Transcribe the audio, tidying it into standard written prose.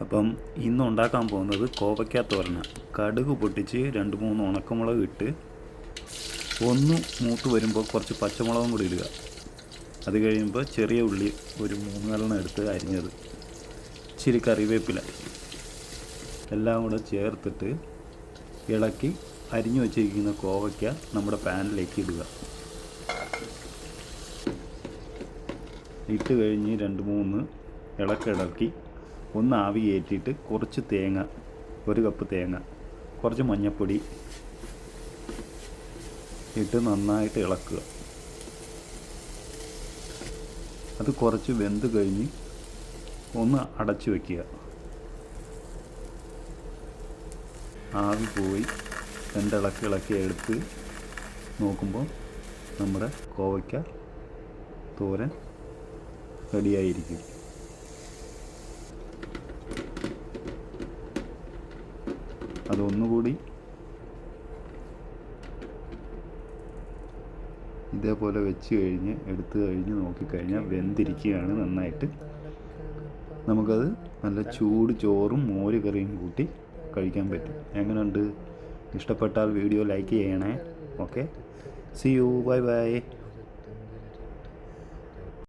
അപ്പം ഇന്ന് ഉണ്ടാക്കാൻ പോകുന്നത് കോവയ്ക്ക തോരന. കടുക് പൊട്ടിച്ച് 2-3 ഉണക്കമുളക് ഇട്ട് ഒന്ന് മൂത്ത് വരുമ്പോൾ കുറച്ച് പച്ചമുളകും കൂടി ഇടുക. അത് കഴിയുമ്പോൾ ചെറിയ ഉള്ളി ഒരു 3-4 എടുത്ത് അരിഞ്ഞത്, ഇച്ചിരി കറിവേപ്പില എല്ലാം കൂടെ ചേർത്തിട്ട് ഇളക്കി അരിഞ്ഞു വച്ചിരിക്കുന്ന കോവയ്ക്ക നമ്മുടെ പാനിലേക്ക് ഇടുക. ഇട്ട് കഴിഞ്ഞ് 2-3 ഇളക്കി ഒന്ന് ആവി കയറ്റിയിട്ട് കുറച്ച് തേങ്ങ, 1 കപ്പ് തേങ്ങ, കുറച്ച് മഞ്ഞൾപ്പൊടി ഇട്ട് നന്നായിട്ട് ഇളക്കുക. അത് കുറച്ച് വെന്ത് കഴിഞ്ഞ് ഒന്ന് അടച്ചു വയ്ക്കുക. ആവി പോയി ഇളക്കി എടുത്ത് നോക്കുമ്പോൾ നമ്മുടെ കോവയ്ക്ക തോരൻ റെഡിയായിരിക്കും. അതൊന്നുകൂടി ഇതേപോലെ വെച്ച് എടുത്തു കഴിഞ്ഞ് നോക്കിക്കഴിഞ്ഞാൽ വെന്തിരിക്കുകയാണ് നന്നായിട്ട്. നമുക്കത് നല്ല ചൂട് ചോറും മോര് കറിയും കൂട്ടി കഴിക്കാൻ പറ്റും. എങ്ങനെയുണ്ട്? ഇഷ്ടപ്പെട്ടാൽ വീഡിയോ ലൈക്ക് ചെയ്യണേ. Okay, see you, bye by.